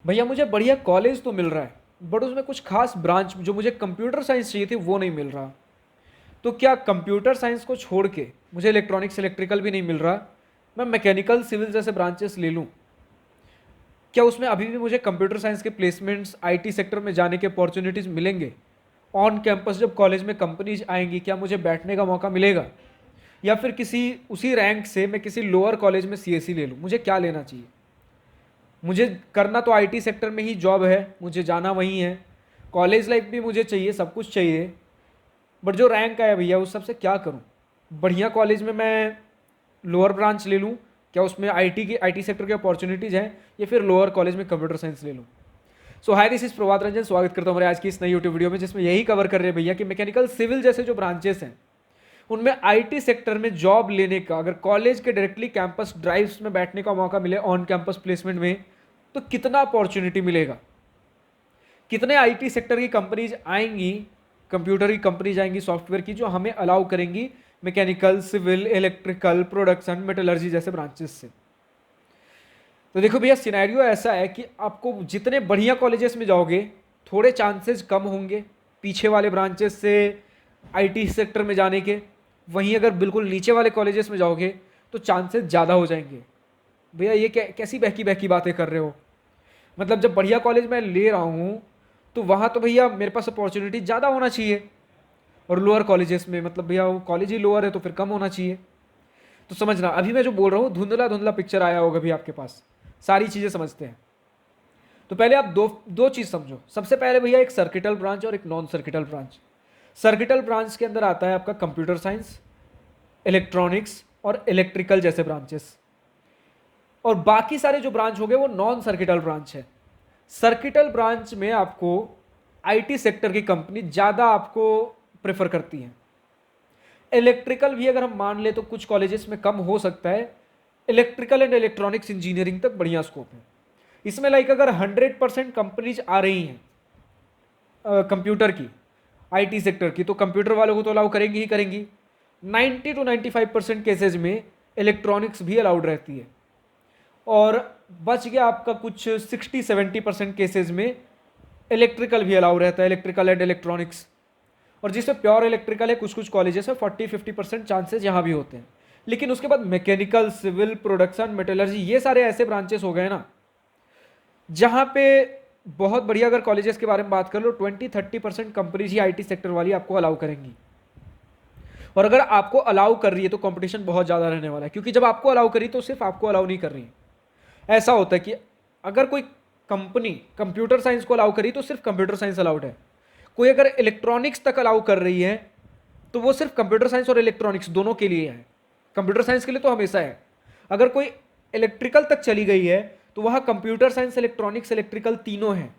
भैया मुझे बढ़िया कॉलेज तो मिल रहा है, बट उसमें कुछ खास ब्रांच जो मुझे कंप्यूटर साइंस चाहिए थी वो नहीं मिल रहा। तो क्या कंप्यूटर साइंस को छोड़ के मुझे इलेक्ट्रॉनिक्स इलेक्ट्रिकल भी नहीं मिल रहा, मैं मैकेनिकल सिविल जैसे ब्रांचेस ले लूँ? क्या उसमें अभी भी मुझे कंप्यूटर साइंस के प्लेसमेंट्स, आईटी सेक्टर में जाने के अपॉर्चुनिटीज़ मिलेंगे? ऑन कैंपस जब कॉलेज में कंपनीज आएंगी, क्या मुझे बैठने का मौका मिलेगा? या फिर किसी उसी रैंक से मैं किसी लोअर कॉलेज में सीएससी ले लूँ? मुझे क्या लेना चाहिए? मुझे करना तो आईटी सेक्टर में ही जॉब है, मुझे जाना वहीं है, कॉलेज लाइफ भी मुझे चाहिए, सब कुछ चाहिए, बट जो रैंक आया भैया उस सबसे क्या करूँ? बढ़िया कॉलेज में मैं लोअर ब्रांच ले लूँ, क्या उसमें आईटी सेक्टर की अपॉर्चुनिटीज़ हैं, या फिर लोअर कॉलेज में कंप्यूटर साइंस ले लूँ? सो हाय, दिस इज प्रभात रंजन, स्वागत करता हूँ हमारे आज की इस नई यूट्यूब वीडियो में, जिसमें यही कवर कर रहे हैं भैया कि मैकेनिकल सिविल जैसे जो ब्रांचेस हैं उनमें आईटी सेक्टर में जॉब लेने का, अगर कॉलेज के डायरेक्टली कैंपस ड्राइव्स में बैठने का मौका मिले ऑन कैंपस प्लेसमेंट में, तो कितना अपॉर्चुनिटी मिलेगा? कितने आईटी सेक्टर की कंपनीज आएंगी, कंप्यूटर की कंपनीज आएंगी, सॉफ्टवेयर की, जो हमें अलाउ करेंगी mechanical, civil, electrical, production, metallurgy जैसे ब्रांचेस से? तो देखो भैया, सिनेरियो ऐसा है कि आपको जितने बढ़िया कॉलेजेस में जाओगे थोड़े चांसेस कम होंगे पीछे वाले ब्रांचेस से आईटी सेक्टर में जाने के। वहीं अगर बिल्कुल नीचे वाले कॉलेजेस में जाओगे तो चांसेस ज़्यादा हो जाएंगे। भैया ये कैसी बहकी बहकी बातें कर रहे हो? मतलब जब बढ़िया कॉलेज मैं ले रहा हूँ तो वहाँ तो भैया मेरे पास अपॉर्चुनिटी ज़्यादा होना चाहिए, और लोअर कॉलेजेस में मतलब भैया वो कॉलेज ही लोअर है तो फिर कम होना चाहिए। तो समझना, अभी मैं जो बोल रहा हूँ धुंधला धुंधला पिक्चर आया होगा भी आपके पास, सारी चीज़ें समझते हैं। तो पहले आप दो दो चीज़ समझो। सबसे पहले भैया एक सर्किटल ब्रांच और एक non circuital branch. Circuital branch के अंदर आता है आपका कंप्यूटर साइंस, इलेक्ट्रॉनिक्स और इलेक्ट्रिकल जैसे ब्रांचेस, और बाकी सारे जो ब्रांच हो गए वो नॉन सर्किटल ब्रांच है। सर्किटल ब्रांच में आपको आईटी सेक्टर की कंपनी ज़्यादा आपको प्रेफर करती हैं। इलेक्ट्रिकल भी अगर हम मान ले तो कुछ कॉलेजेस में कम हो सकता है, इलेक्ट्रिकल एंड इलेक्ट्रॉनिक्स इंजीनियरिंग तक बढ़िया स्कोप है। इसमें लाइक अगर 100% कंपनीज आ रही हैं कंप्यूटर की, आईटी सेक्टर की, तो कंप्यूटर वालों को तो अलाउ करेंगी ही करेंगी। 90 to 95% केसेज में इलेक्ट्रॉनिक्स भी अलाउड रहती है, और बच गया आपका कुछ 60-70% केसेज में इलेक्ट्रिकल भी अलाउ रहता है, इलेक्ट्रिकल एंड इलेक्ट्रॉनिक्स। और जिसमें प्योर इलेक्ट्रिकल है कुछ कुछ कॉलेजेस में 40-50% चांसेस यहाँ भी होते हैं। लेकिन उसके बाद मैकेनिकल, सिविल, प्रोडक्शन, मेटलर्जी, ये सारे ऐसे ब्रांचेस हो गए ना जहाँ पे बहुत बढ़िया, अगर कॉलेजेस के बारे में बात कर लो, 20-30% कंपनीज ही आईटी सेक्टर वाली आपको अलाउ करेंगी। और अगर आपको अलाउ कर रही है तो कंपटीशन बहुत ज़्यादा रहने वाला है, क्योंकि जब आपको अलाउ करी तो सिर्फ आपको अलाउ नहीं कर रही है। ऐसा होता है कि अगर कोई कंपनी कंप्यूटर साइंस को अलाउ करी तो सिर्फ कंप्यूटर साइंस अलाउड है, कोई अगर इलेक्ट्रॉनिक्स तक अलाउ कर रही है तो वो सिर्फ कंप्यूटर साइंस और इलेक्ट्रॉनिक्स दोनों के लिए है। कंप्यूटर साइंस के लिए तो हमेशा है। अगर कोई इलेक्ट्रिकल तक चली गई है तो वहाँ कंप्यूटर साइंस, इलेक्ट्रॉनिक्स, इलेक्ट्रिकल तीनों हैं।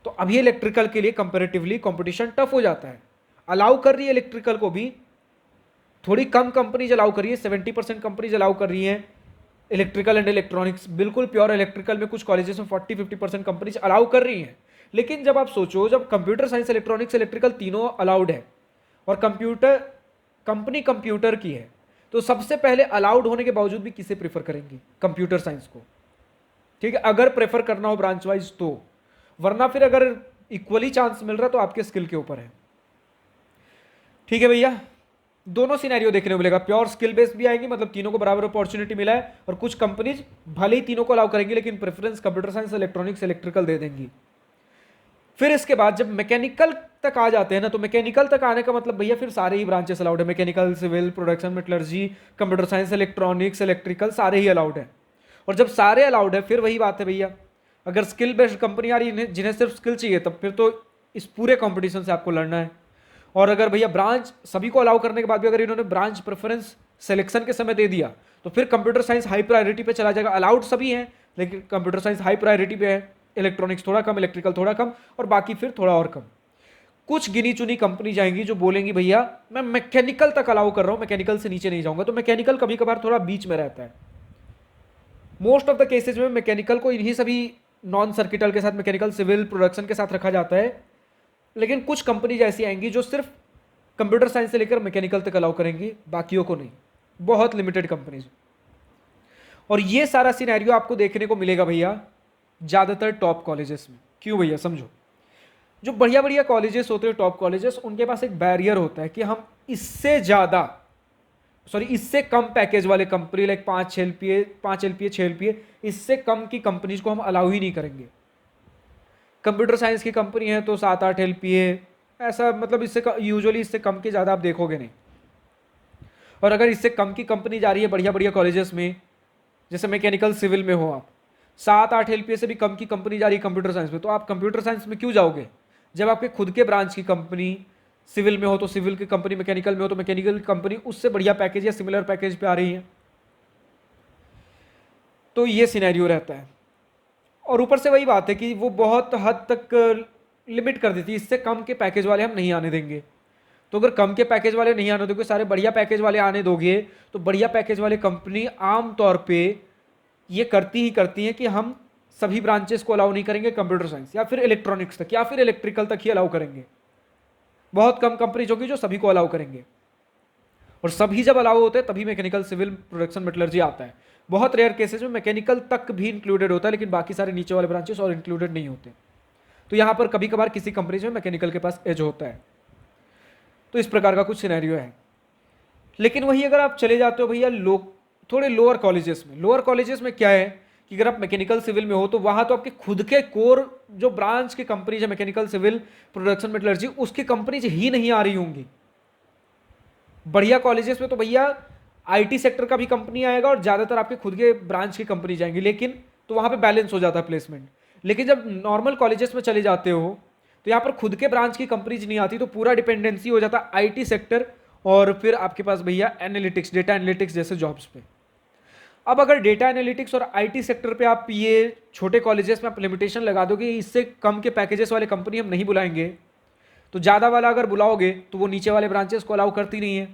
तो अभी इलेक्ट्रिकल के लिए कंपेरेटिवली कंपटीशन टफ हो जाता है। अलाउ कर रही है इलेक्ट्रिकल को भी, थोड़ी कम कंपनीज अलाउ कर रही है, 70% कंपनीज अलाउ कर रही हैं इलेक्ट्रिकल एंड इलेक्ट्रॉनिक्स। बिल्कुल प्योर इलेक्ट्रिकल में कुछ कॉलेजेस में 40-50% कंपनीज अलाउ कर रही हैं। लेकिन जब आप सोचो, जब कंप्यूटर साइंस, इलेक्ट्रॉनिक्स, इलेक्ट्रिकल तीनों अलाउड है और कंप्यूटर कंपनी कंप्यूटर की है, तो सबसे पहले अलाउड होने के बावजूद भी किसे प्रेफर करेंगे? कंप्यूटर साइंस को। ठीक है, अगर प्रेफर करना हो ब्रांच वाइज तो, वरना फिर अगर इक्वली चांस मिल रहा तो आपके स्किल के ऊपर है। ठीक है भैया, दोनों सिनेरियो देखने को मिलेगा। प्योर स्किल बेस्ड भी आएंगी, मतलब तीनों को बराबर अपॉर्चुनिटी मिला है, और कुछ कंपनीज भले ही तीनों को अलाउ करेंगी लेकिन preference computer science, electronics, electrical दे देंगी। फिर इसके बाद जब मैकेनिकल तक आ जाते हैं ना, तो मैकेनिकल तक आने का मतलब भैया फिर सारे ही ब्रांचेस अलाउड है। Mechanical, civil, production, metallurgy, computer science, electronics, electrical, सारे ही अलाउड है। और जब सारे अलाउड है फिर वही बात है भैया, अगर स्किल बेस्ड कंपनी आ रही है जिन्हें सिर्फ स्किल चाहिए, तब फिर तो इस पूरे कंपटीशन से आपको लड़ना है। और अगर भैया ब्रांच सभी को अलाउ करने के बाद भी अगर इन्होंने ब्रांच प्रेफरेंस सिलेक्शन के समय दे दिया, तो फिर कंप्यूटर साइंस हाई प्रायोरिटी पे चला जाएगा। अलाउड सभी हैं लेकिन कंप्यूटर साइंस हाई प्रायोरिटी पे है, इलेक्ट्रॉनिक्स थोड़ा कम, इलेक्ट्रिकल थोड़ा कम, और बाकी फिर थोड़ा और कम। कुछ गिनी चुनी कंपनी जाएंगी जो बोलेंगी भैया मैं मैकेनिकल तक अलाउ कर रहा हूं, मैकेनिकल से नीचे नहीं जाऊंगा। तो मैकेनिकल कभी कभार थोड़ा बीच में रहता है। मोस्ट ऑफ द केसेज में मैकेनिकल को इन्हीं सभी नॉन सर्किटल के साथ, मैकेनिकल, सिविल, प्रोडक्शन के साथ रखा जाता है। लेकिन कुछ कंपनीज ऐसी आएंगी जो सिर्फ कंप्यूटर साइंस से लेकर मैकेनिकल तक अलाउ करेंगी, बाकियों को नहीं। बहुत लिमिटेड कंपनीज। और ये सारा सिनेरियो आपको देखने को मिलेगा भैया ज़्यादातर टॉप कॉलेजेस में। क्यों भैया, समझो। जो बढ़िया बढ़िया कॉलेजेस होते हैं, टॉप कॉलेजेस, उनके पास एक बैरियर होता है कि हम इससे ज़्यादा, सॉरी इससे कम पैकेज वाले company, like 5 LPA 5 LPA 6 LPA, इससे कम की कंपनीज को हम अलाउ ही नहीं करेंगे। कंप्यूटर साइंस की कंपनी है तो 7-8 LPA, ऐसा मतलब इससे यूजुअली इससे कम के ज़्यादा आप देखोगे नहीं। और अगर इससे कम की कंपनी जा रही है बढ़िया बढ़िया कॉलेजेस में, जैसे मैकेनिकल सिविल में हो आप, 7-8 LPA से भी कम की कंपनी जा रही है कंप्यूटर साइंस में, तो आप कंप्यूटर साइंस में क्यों जाओगे? जब आपके खुद के ब्रांच की कंपनी सिविल में हो तो सिविल की कंपनी, मैकेनिकल में हो तो मैकेनिकल कंपनी उससे बढ़िया पैकेज या सिमिलर पैकेज पे आ रही है। तो ये सिनेरियो रहता है। और ऊपर से वही बात है कि वो बहुत हद तक लिमिट कर देती है, इससे कम के पैकेज वाले हम नहीं आने देंगे। तो अगर कम के पैकेज वाले नहीं आने दोगे, सारे बढ़िया पैकेज वाले आने दोगे, तो बढ़िया पैकेज वाले कंपनी आम तौर पे ये करती है कि हम सभी ब्रांचेस को अलाउ नहीं करेंगे कंप्यूटर साइंस, या फिर इलेक्ट्रॉनिक्स तक, या फिर इलेक्ट्रिकल तक ही अलाउ करेंगे। बहुत कम कंपनीज होगी जो सभी को अलाउ करेंगे, और सभी जब अलाउ होते हैं तभी मैकेनिकल सिविल प्रोडक्शन मेटलर्जी आता है। बहुत रेयर केसेस में मैकेनिकल तक भी इंक्लूडेड होता है, लेकिन बाकी सारे नीचे वाले ब्रांचेस और इंक्लूडेड नहीं होते। तो यहाँ पर कभी कभार किसी कंपनीज में मैकेनिकल के पास एज होता है। तो इस प्रकार का कुछ सिनेरियो है। लेकिन वही अगर आप चले जाते हो भैया थोड़े लोअर कॉलेजेस में क्या है कि अगर आप मैकेनिकल सिविल में हो तो वहाँ तो आपके खुद के कोर जो ब्रांच की कंपनीज है, मैकेनिकल सिविल प्रोडक्शन मेटलर्जी, उसकी कंपनीज ही नहीं आ रही होंगी। बढ़िया कॉलेजेस में तो भैया आईटी सेक्टर का भी कंपनी आएगा और ज़्यादातर आपके खुद के ब्रांच की कंपनी जाएंगी, लेकिन तो वहाँ पे बैलेंस हो जाता है प्लेसमेंट। लेकिन जब नॉर्मल कॉलेजेस में चले जाते हो तो यहाँ पर खुद के ब्रांच की कंपनीज नहीं आती, तो पूरा डिपेंडेंसी हो जाता है आईटी सेक्टर और फिर आपके पास भैया एनालिटिक्स, डेटा एनालिटिक्स जैसे जॉब्स पे। अब अगर डेटा एनालिटिक्स और आईटी सेक्टर पे आप ये छोटे कॉलेजेस में आप लिमिटेशन लगा दोगे, इससे कम के पैकेजेस वाले कंपनी हम नहीं बुलाएंगे, तो ज़्यादा वाला अगर बुलाओगे तो वो नीचे वाले ब्रांचेस को अलाउ करती नहीं है,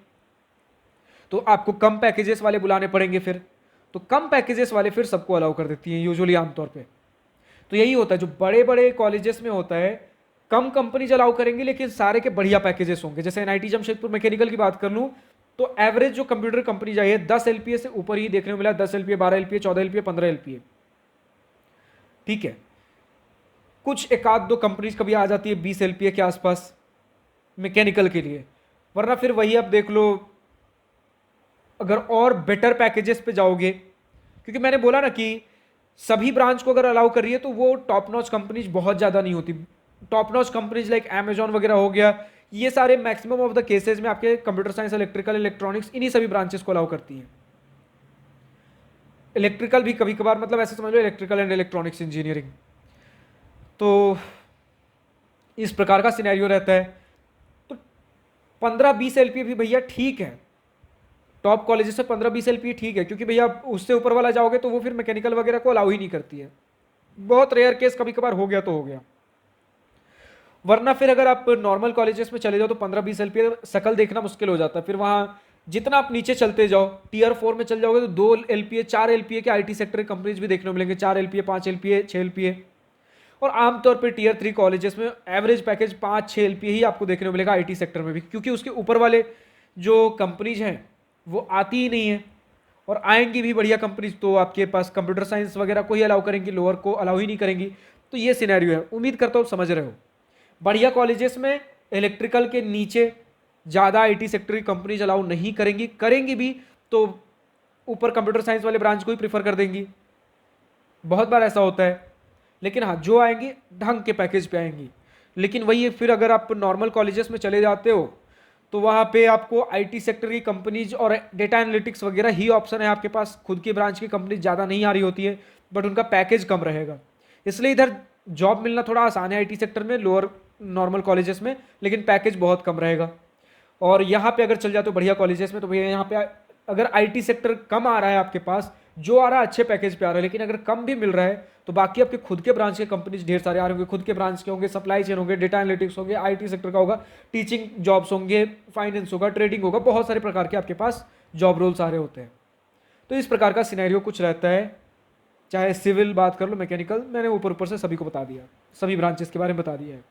तो आपको कम पैकेजेस वाले बुलाने पड़ेंगे फिर। तो कम पैकेजेस वाले फिर सबको अलाउ कर देती हैं यूजुअली आमतौर पे। तो यही होता है जो बड़े बड़े कॉलेजेस में होता है, कम कंपनीज अलाउ करेंगे लेकिन सारे के बढ़िया पैकेजेस होंगे। जैसे एनआईटी जमशेदपुर मैकेनिकल की बात कर लूँ तो एवरेज जो कंप्यूटर कंपनी आई है 10 LPA से ऊपर ही देखने को मिला, 10 LPA 12 LPA 14 LPA 15 LPA, ठीक है। कुछ एक आध दो कंपनीज कभी आ जाती है 20 LPA के आसपास मैकेनिकल के लिए, वरना फिर वही आप देख लो। अगर और बेटर पैकेजेस पे जाओगे, क्योंकि मैंने बोला ना कि सभी ब्रांच को अगर अलाउ कर रही है तो वो टॉप नॉच कंपनीज बहुत ज़्यादा नहीं होती। Top notch companies like Amazon वगैरह हो गया, ये सारे मैक्सिमम ऑफ द केसेस में आपके कंप्यूटर साइंस, इलेक्ट्रिकल, इलेक्ट्रॉनिक्स, इन्हीं सभी ब्रांचेस को अलाउ करती हैं। इलेक्ट्रिकल भी कभी कभार, मतलब ऐसे समझ लो इलेक्ट्रिकल एंड इलेक्ट्रॉनिक्स इंजीनियरिंग। तो इस प्रकार का सिनेरियो रहता है। तो 15-20 LPA भी भैया ठीक है, टॉप कॉलेजेस से 15-20 LPA ठीक है, क्योंकि भैया उससे ऊपर वाला जाओगे तो वो फिर मैकेनिकल वगैरह को अलाउ ही नहीं करती है। बहुत रेयर केस कभी कभार हो गया तो हो गया, वरना फिर अगर आप नॉर्मल कॉलेजेस में चले जाओ तो 15-20 LPA शकल देखना मुश्किल हो जाता है। फिर वहाँ जितना आप नीचे चलते जाओ, टियर 4 में चल जाओगे तो 2 LPA 4 LPA के आईटी सेक्टर कंपनीज भी देखने को मिलेंगे, 4 LPA 5 LPA 6 LPA। और आमतौर पर टियर 3 कॉलेजेस में एवरेज पैकेज 5-6 LPA ही आपको देखने को मिलेगा आईटी सेक्टर में भी, क्योंकि उसके ऊपर वाले जो कंपनीज हैं वो आती ही नहीं है। और आएंगी भी बढ़िया कंपनीज तो आपके पास कंप्यूटर साइंस वगैरह को ही अलाउ करेंगी, लोअर को अलाउ ही नहीं करेंगी। तो ये सिनेरियो है, उम्मीद करता हूँ समझ रहे हो। बढ़िया कॉलेजेस में इलेक्ट्रिकल के नीचे ज़्यादा आईटी सेक्टर की कंपनीज अलाउ नहीं करेंगी, करेंगी भी तो ऊपर कंप्यूटर साइंस वाले ब्रांच को ही प्रीफर कर देंगी, बहुत बार ऐसा होता है। लेकिन हाँ, जो आएंगी ढंग के पैकेज पे आएंगी। लेकिन वही है, फिर अगर आप नॉर्मल कॉलेजेस में चले जाते हो तो वहाँ पे आपको आईटी सेक्टर की कंपनीज और डेटा एनालिटिक्स वगैरह ही ऑप्शन है आपके पास। खुद की ब्रांच की कंपनी ज़्यादा नहीं आ रही होती है, बट उनका पैकेज कम रहेगा, इसलिए इधर जॉब मिलना थोड़ा आसान है आईटी सेक्टर में, लोअर नॉर्मल कॉलेजेस में, लेकिन पैकेज बहुत कम रहेगा। और यहाँ पे अगर चल जाते हो बढ़िया कॉलेजेस में तो भैया यहाँ पे अगर आईटी सेक्टर कम आ रहा है आपके पास, जो आ रहा है अच्छे पैकेज पे आ रहा है, लेकिन अगर कम भी मिल रहा है तो बाकी आपके खुद के ब्रांच के कंपनीज ढेर सारे आ रहे होंगे, खुद के ब्रांच के होंगे, सप्लाई चेन होंगे, डेटा एनालिटिक्स होंगे, आईटी सेक्टर का होगा, टीचिंग जॉब्स होंगे, फाइनेंस होगा, ट्रेडिंग होगा, बहुत सारे प्रकार के आपके पास जॉब रोल्स आ रहे होते हैं। तो इस प्रकार का सिनेरियो कुछ रहता है, चाहे सिविल बात कर लो, मैकेनिकल, मैंने ऊपर ऊपर से सभी को बता दिया, सभी ब्रांचेस के बारे में बता दिया है।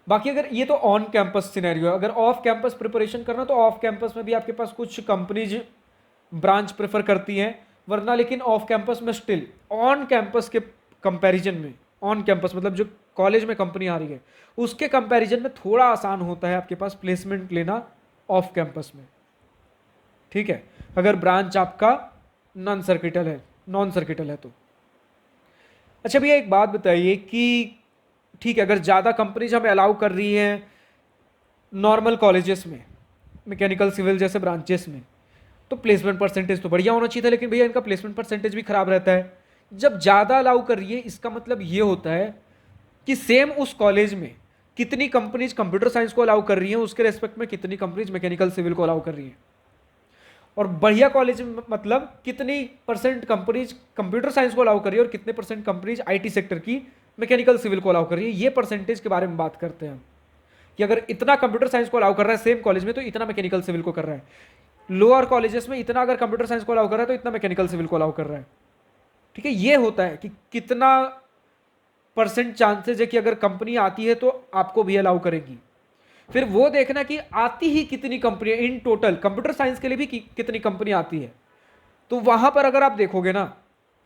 बाकी अगर ये तो ऑन कैंपस सिनेरियो है, अगर ऑफ कैंपस प्रिपरेशन करना तो ऑफ कैंपस में भी आपके पास कुछ कंपनीज ब्रांच प्रेफर करती हैं, वरना लेकिन ऑफ कैंपस में स्टिल ऑन कैंपस के कंपैरिजन में, ऑन कैंपस मतलब जो कॉलेज में कंपनी आ रही है उसके कंपैरिजन में थोड़ा आसान होता है आपके पास प्लेसमेंट लेना ऑफ कैंपस में। ठीक है, अगर ब्रांच आपका नॉन सर्किटल है तो। अच्छा भैया एक बात बताइए कि ठीक है, अगर ज़्यादा कंपनीज हमें अलाउ कर रही हैं नॉर्मल कॉलेजेस में, मैकेनिकल सिविल जैसे ब्रांचेस में, तो प्लेसमेंट परसेंटेज तो बढ़िया होना चाहिए था, लेकिन भैया इनका प्लेसमेंट परसेंटेज भी खराब रहता है। जब ज़्यादा अलाउ कर रही है इसका मतलब ये होता है कि सेम उस कॉलेज में कितनी कंपनीज कंप्यूटर साइंस को अलाउ कर रही हैं, उसके रेस्पेक्ट में कितनी कंपनीज मैकेनिकल सिविल को अलाउ कर रही हैं। और बढ़िया कॉलेज में मतलब कितनी परसेंट कंपनीज कंप्यूटर साइंस को अलाउ कर रही है और कितने परसेंट कंपनीज आईटी सेक्टर की मैकेनिकल सिविल को अलाउ कर रही है। ये परसेंटेज के बारे में बात करते हैं कि अगर इतना कंप्यूटर साइंस को अलाउ कर रहा है सेम कॉलेज में तो इतना मैकेनिकल सिविल को कर रहा है, लोअर कॉलेजेस में इतना अगर कंप्यूटर साइंस को अलाउ कर रहा है तो इतना मैकेनिकल सिविल को अलाउ कर रहा है। ठीक है, ये होता है कि कितना परसेंट चांसेज है कि अगर कंपनी आती है तो आपको भी अलाउ करेगी। फिर वो देखना कि आती ही कितनी company in total computer science के लिए भी कितनी कंपनी आती है। तो वहां पर अगर आप देखोगे ना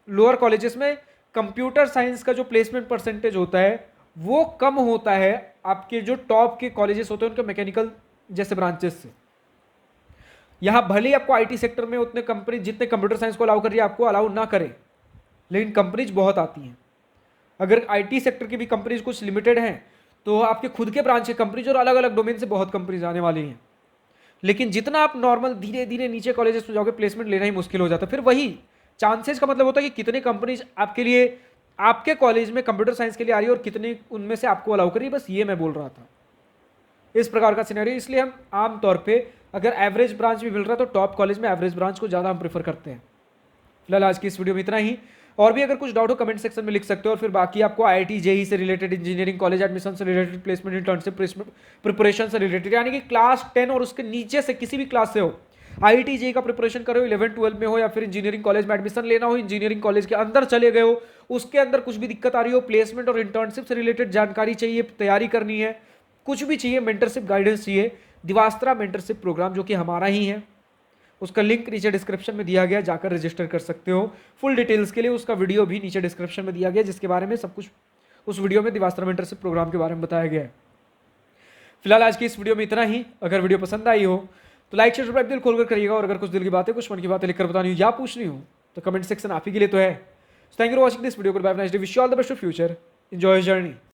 लोअर कॉलेजेस में कंप्यूटर साइंस का जो प्लेसमेंट परसेंटेज होता है वो कम होता है आपके जो टॉप के कॉलेजेस होते हैं उनके मैकेनिकल जैसे ब्रांचेस से। यहां भले ही आपको आईटी सेक्टर में उतने कंपनी जितने कंप्यूटर साइंस को अलाउ कर रही है आपको अलाउ ना करे, लेकिन कंपनीज बहुत आती हैं। अगर आईटी सेक्टर की भी कंपनीज कुछ लिमिटेड हैं तो आपके खुद के ब्रांच के कंपनीज और अलग अलग डोमेन से बहुत कंपनीज आने वाली हैं। लेकिन जितना आप नॉर्मल धीरे धीरे नीचे कॉलेजेस में जाओगे प्लेसमेंट लेना ही मुश्किल हो जाता है। फिर वही चांसेस का मतलब होता है कि कितने कंपनीज आपके लिए आपके कॉलेज में कंप्यूटर साइंस के लिए आ रही है और कितने उनमें से आपको अलाउ करिए, बस ये मैं बोल रहा था। इस प्रकार का सिनेरियो, इसलिए हम आमतौर पे अगर एवरेज ब्रांच भी मिल रहा है तो टॉप कॉलेज में एवरेज ब्रांच को ज़्यादा हम प्रेफर करते हैं। फिलहाल आज की इस वीडियो में इतना ही। और भी अगर कुछ डाउट हो कमेंट सेक्शन में लिख सकते हो। और फिर बाकी आपको आईआईटी जेई से रिलेटेड, इंजीनियरिंग कॉलेज एडमिशन से रिलेटेड, प्लेसमेंट इंटर्नशिप प्रिपरेशन से रिलेटेड, यानी कि क्लास 10 और उसके नीचे से किसी भी क्लास से हो, आईआईटी जेई का प्रिपरेशन करो, 11-12 में हो या फिर इंजीनियरिंग कॉलेज में एडमिशन लेना हो, इंजीनियरिंग कॉलेज के अंदर चले गए हो, उसके अंदर कुछ भी दिक्कत आ रही हो, प्लेसमेंट और इंटर्नशिप से रिलेटेड जानकारी चाहिए, तैयारी करनी है, कुछ भी चाहिए, मेंटरशिप गाइडेंस चाहिए, दिवास्त्रा मेंटरशिप प्रोग्राम जो कि हमारा ही है, उसका लिंक नीचे डिस्क्रिप्शन में दिया गया, जाकर रजिस्टर कर सकते हो। फुल डिटेल्स के लिए उसका वीडियो भी नीचे डिस्क्रिप्शन में दिया गया जिसके बारे में सब कुछ उस वीडियो में दिवास्त्रा मेंटरशिप प्रोग्राम के बारे में बताया गया है। फिलहाल आज की इस वीडियो में इतना ही। अगर वीडियो पसंद आई हो तो लाइक शेयर सब्सक्राइब दिल खोलकर करिएगा। और अगर कुछ दिल की बातें, कुछ मन की बातें लिखकर बतानी हो या पूछनी हो तो कमेंट सेक्शन आप ही के लिए तो है। Thank you for watching this video. Good bye, nice day, wish you all the best of future, enjoy journey.